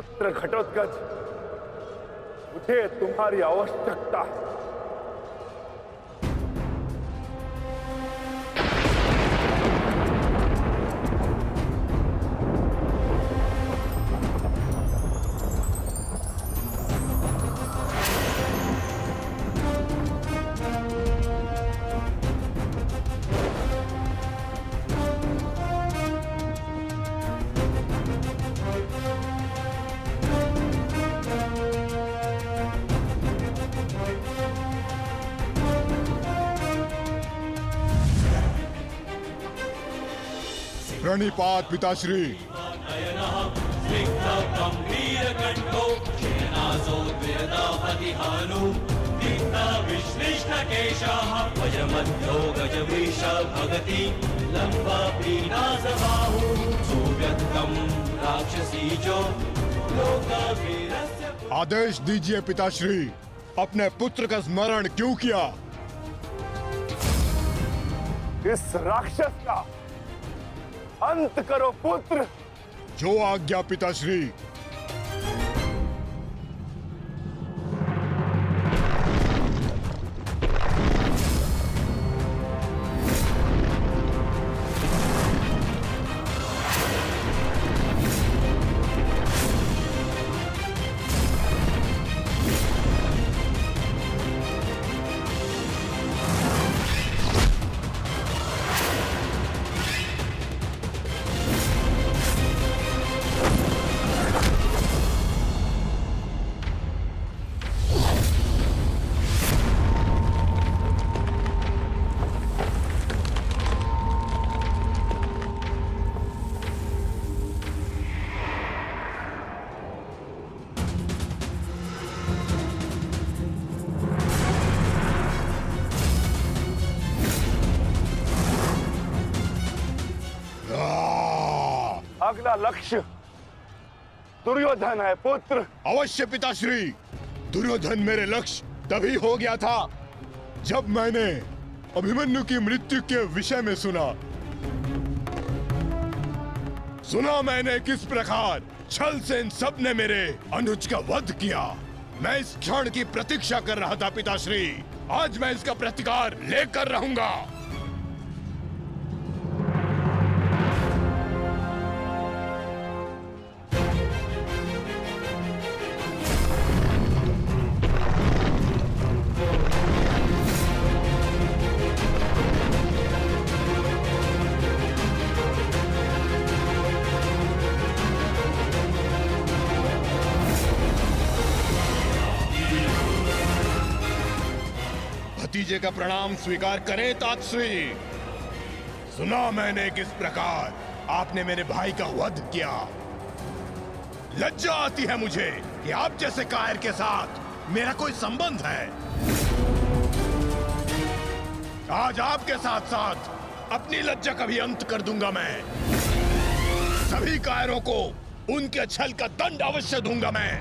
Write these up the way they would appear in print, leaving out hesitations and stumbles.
पुत्र घटोत्कच, मुझे तुम्हारी आवश्यकता है। प्रणिपात पिताश्री। आदेश दीजिए पिताश्री, अपने पुत्र का स्मरण क्यों किया? इस राक्षस का अंत करो पुत्र। जो आज्ञा पिताश्री। अगला लक्ष्य दुर्योधन है पुत्र। अवश्य पिताश्री, दुर्योधन मेरे लक्ष्य तभी हो गया था जब मैंने अभिमन्यु की मृत्यु के विषय में सुना मैंने किस प्रकार छल से इन सब ने मेरे अनुज का वध किया। मैं इस क्षण की प्रतीक्षा कर रहा था पिताश्री। आज मैं इसका प्रतिकार लेकर रहूंगा। भतीजे का प्रणाम स्वीकार करें तातश्री। सुना मैंने किस प्रकार आपने मेरे भाई का वध किया। लज्जा आती है मुझे कि आप जैसे कायर के साथ मेरा कोई संबंध है। आज आपके साथ साथ अपनी लज्जा का भी अंत कर दूंगा मैं। सभी कायरों को उनके छल का दंड अवश्य दूंगा मैं।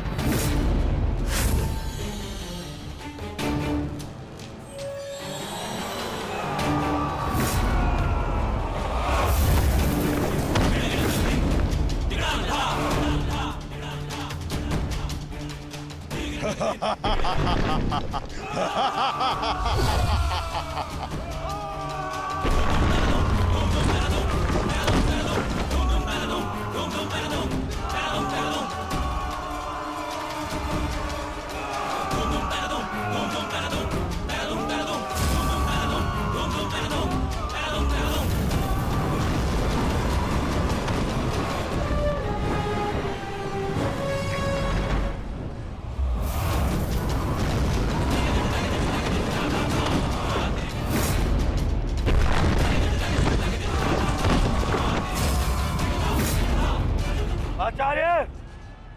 आचार्य,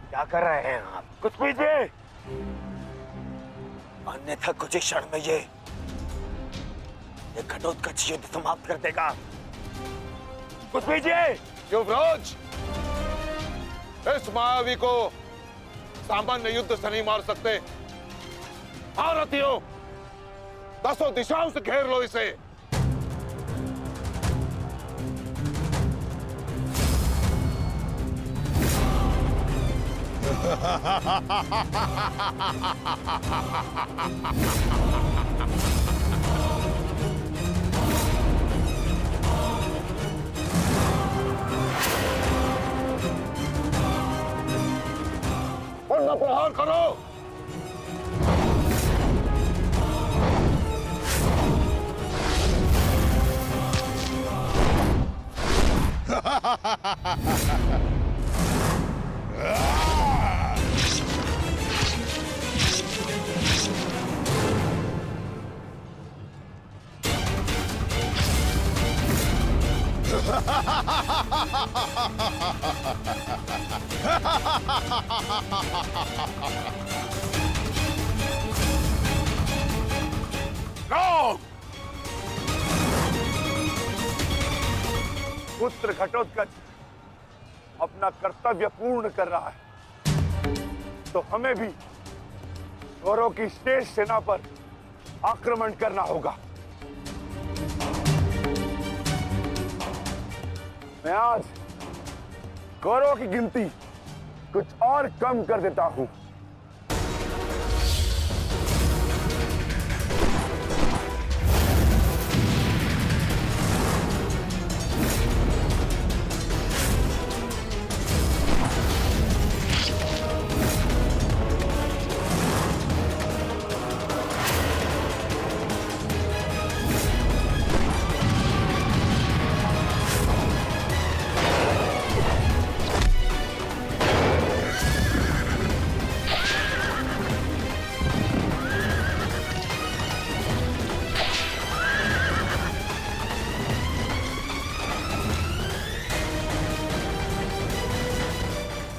क्या कर रहे हैं आप? कुछ पीजिए, अन्यथा कुछ ही क्षण में ये घटोत्कच युद्ध समाप्त कर देगा। कुछ पीजिए। युवराज, इस मायावी को सामान्य युद्ध से नहीं मार सकते। भारतीयों, 10 दिशाओं से घेर लो इसे। उन प्रहार करो। पुत्र घटोत्कच अपना कर्तव्य पूर्ण कर रहा है, तो हमें भी कौरवों की शेष सेना पर आक्रमण करना होगा। मैं आज कौरवों की गिनती कुछ और कम कर देता हूं।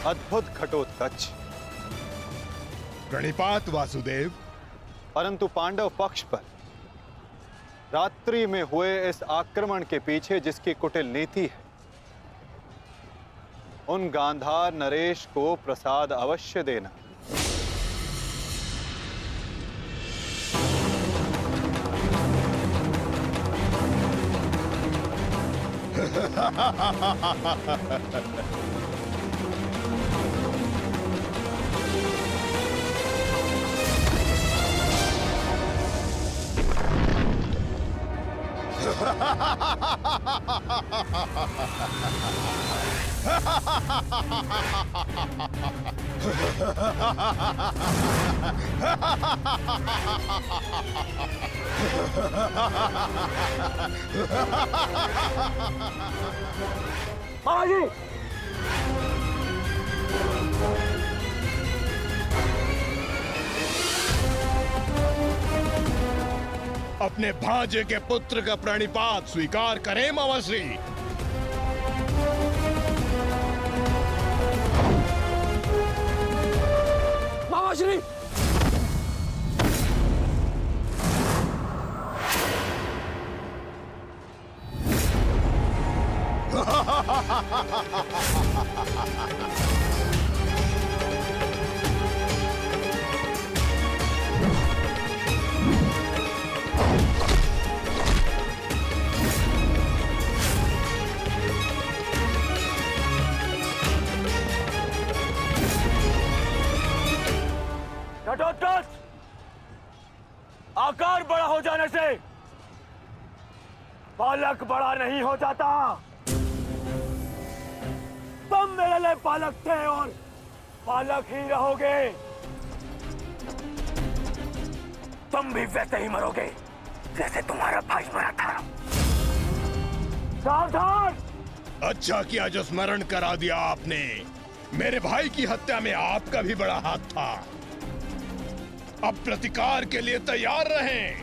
अद्भुत घटोत्कच, प्रणिपात वासुदेव। परंतु पांडव पक्ष पर रात्रि में हुए इस आक्रमण के पीछे जिसकी कुटिल नीति है, उन गांधार नरेश को प्रसाद अवश्य देना। महाराज, अपने भांजे के पुत्र का प्रणिपात स्वीकार करें मामाश्री। मामाश्री, घटोत्कच, आकार बड़ा हो जाने से बालक बड़ा नहीं हो जाता। तुम मेरे लिए बालक थे और बालक ही रहोगे। तुम भी वैसे ही मरोगे जैसे तुम्हारा भाई मरा था। सावधान! अच्छा किया जो स्मरण करा दिया आपने। मेरे भाई की हत्या में आपका भी बड़ा हाथ था। अब प्रतिकार के लिए तैयार रहें।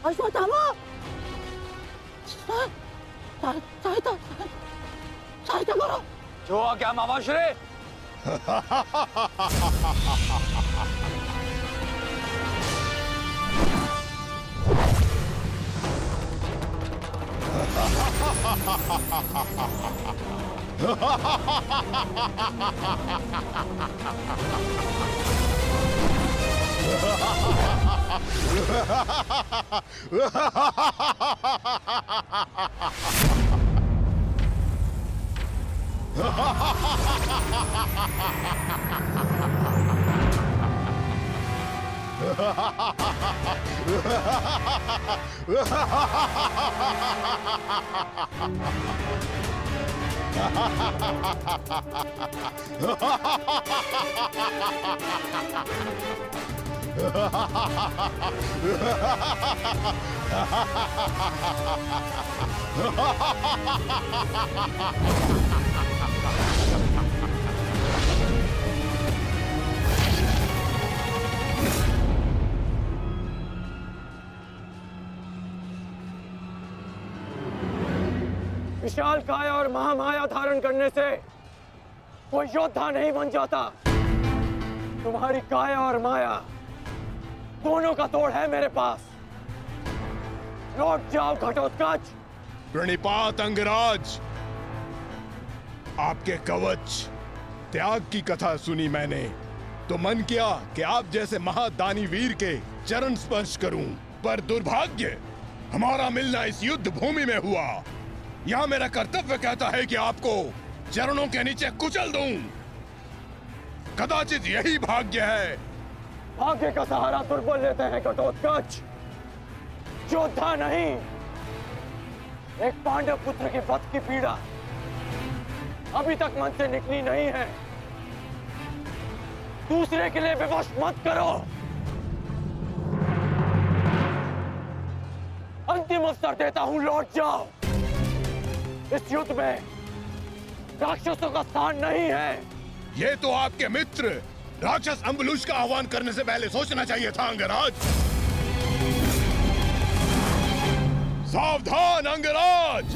अश्वत्थामा सहायता करो जो क्या मामाश्री विशाल काया और महामाया धारण करने से कोई योद्धा नहीं बन जाता। तुम्हारी काया और माया दोनों का तोड़ है मेरे पास। लौट जाओ घटोत्कच। प्रणिपात अंगराज, आपके कवच त्याग की कथा सुनी मैंने तो मन किया कि आप जैसे महादानी वीर के चरण स्पर्श करूं, पर दुर्भाग्य हमारा मिलना इस युद्ध भूमि में हुआ। यहाँ मेरा कर्तव्य कहता है कि आपको चरणों के नीचे कुचल दूं। कदाचित यही भाग्य है। भाग्य का सहारा दुर्बल लेते हैं घटोत्कच, योद्धा नहीं। एक पांडव पुत्र के वध की पीड़ा अभी तक मन से निकली नहीं है। दूसरे के लिए विवश मत करो। अंतिम अवसर देता हूं, लौट जाओ। इस युद्ध में राक्षसों का स्थान नहीं है। ये तो आपके मित्र राक्षस अम्बुलुष का आह्वान करने से पहले सोचना चाहिए था अंगराज। सावधान अंगराज।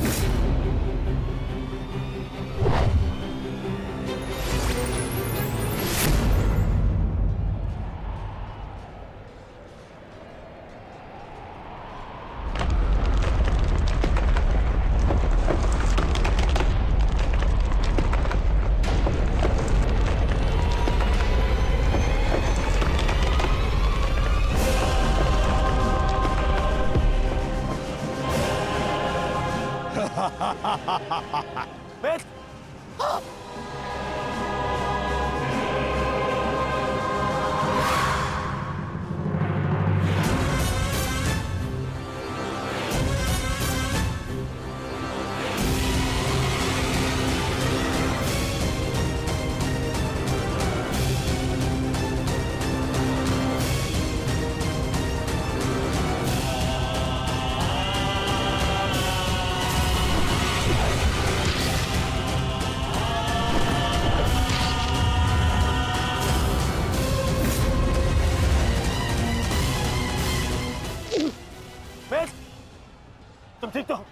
तुम ठीक तो हो?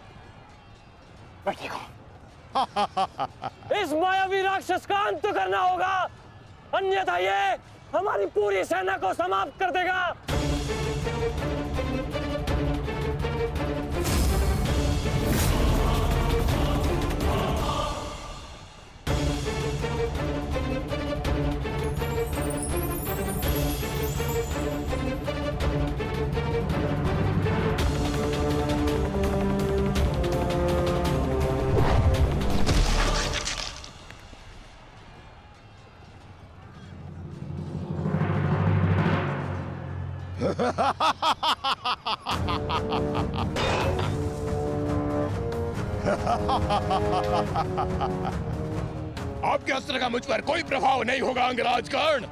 मैं ठीक हूं। इस मायावी राक्षस का अंत करना होगा, अन्यथा ये हमारी पूरी सेना को समाप्त कर देगा। आपके अस्त्र का मुझ पर कोई प्रभाव नहीं होगा अंगराज कर्ण।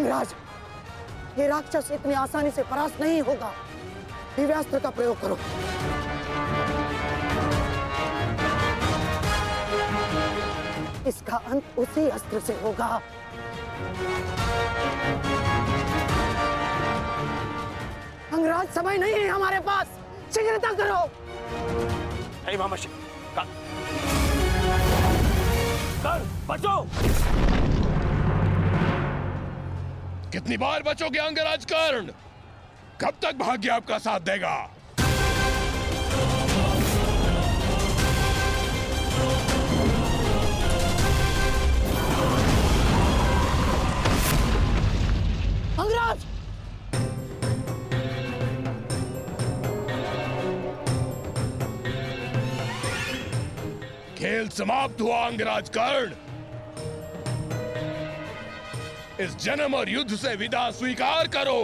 अंगराज, ये राक्षस इतनी आसानी से परास्त नहीं होगा। दिव्यास्त्र का प्रयोग करो। इसका अंत उसी अस्त्र से होगा। अंगराज, समय नहीं है हमारे पास, शीघ्रता करो। नहीं मामाशी, कर बचो। कितनी बार बचोगे अंगराज कर्ण? कब तक भाग्य आपका साथ देगा? अंगराज, खेल समाप्त हुआ अंगराज कर्ण। इस जन्म और युद्ध से विदा स्वीकार करो।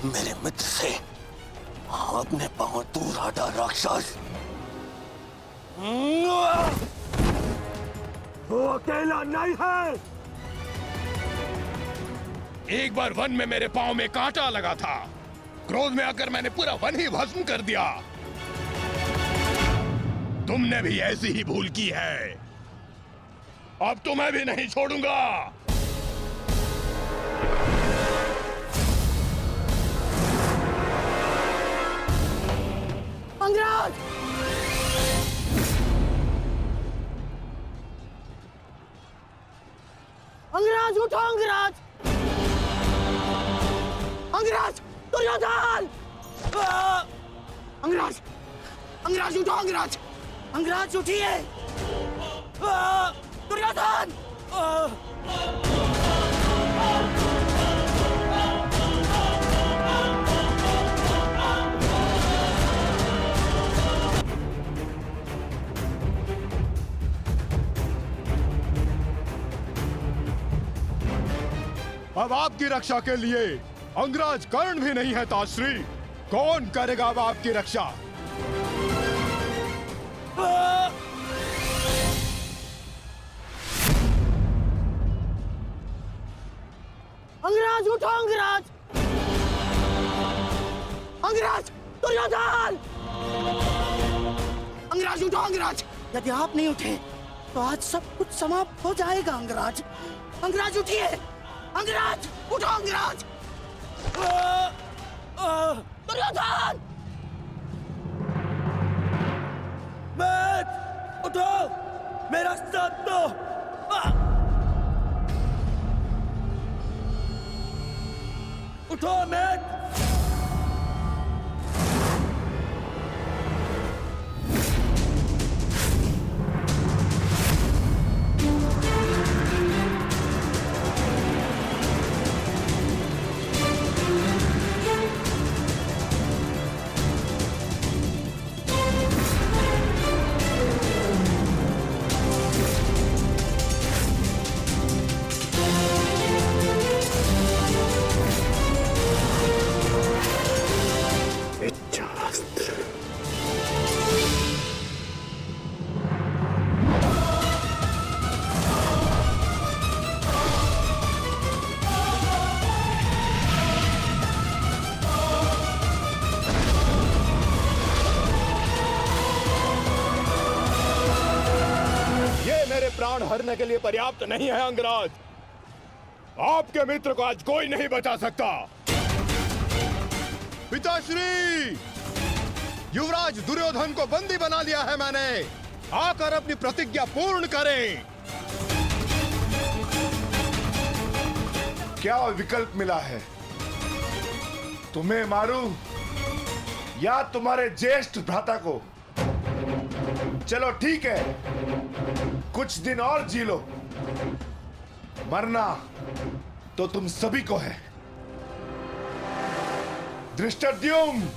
मेरे मित्र से अपने पांव दूर हटा राक्षस। वो अकेला नहीं है। एक बार वन में मेरे पांव में कांटा लगा था। क्रोध में आकर मैंने पूरा वन ही भस्म कर दिया। तुमने भी ऐसी ही भूल की है। अब तो मैं भी नहीं छोड़ूंगा। अंगराज, अंगराज उठो। अंगराज, अंगराज, दुर्योधन। अंगराज, अंगराज उठो। अंगराज, अंगराज उठिए। दुर्योधन। अब आपकी रक्षा के लिए अंगराज कर्ण भी नहीं है ताश्री। कौन करेगा अब आपकी रक्षा? अंगराज उठो। अंगराज, अंगराज, दुर्योधन। अंगराज उठो। अंगराज, यदि आप नहीं उठे तो आज सब कुछ समाप्त हो जाएगा। अंगराज, अंगराज उठिए। अंगराज उठो। अंगराज। दुर्योधन, उठो, मेरा साथ दो। उठो मैट। प्राण हरने के लिए पर्याप्त नहीं है अंगराज। आपके मित्र को आज कोई नहीं बचा सकता। पिताश्री, युवराज दुर्योधन को बंदी बना लिया है मैंने। आकर अपनी प्रतिज्ञा पूर्ण करें। क्या विकल्प मिला है? तुम्हें मारूं या तुम्हारे ज्येष्ठ भ्राता को। चलो ठीक है, कुछ दिन और जी लो, मरना तो तुम सभी को है। धृष्टद्युम्न,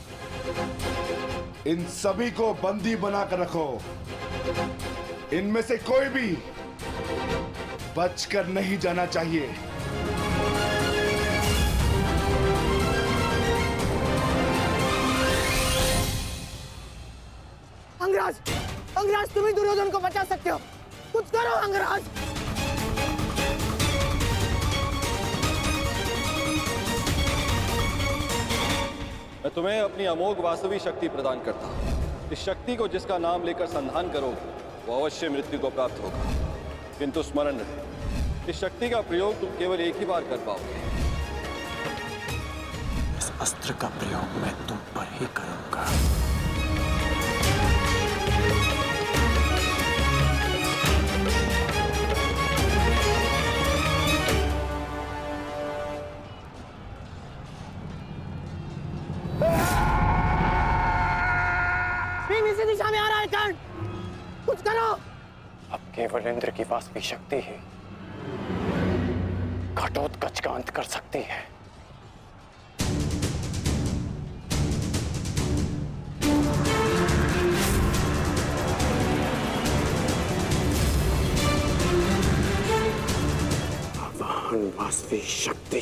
इन सभी को बंदी बनाकर रखो। इनमें से कोई भी बचकर नहीं जाना चाहिए। अंगराज, अंगराज तुम ही दुर्योधन को बचा सकते हो, कुछ करो अंगराज। मैं तुम्हें अपनी अमोघ वास्तविक शक्ति प्रदान करता हूँ। इस शक्ति को जिसका नाम लेकर संधान करोगे वो अवश्य मृत्यु को प्राप्त होगा, किंतु स्मरण रहे इस शक्ति का प्रयोग तुम केवल एक ही बार कर पाओगे। इस अस्त्र का प्रयोग मैं तुम पर ही करूंगा। भीम इसी दिशा में आ रहा है कर्ण, कुछ करो। अब केवल इंद्र की वास्तविक शक्ति ही घटोत्कच का अंत कर सकती है। भगवान वास्तविक शक्ति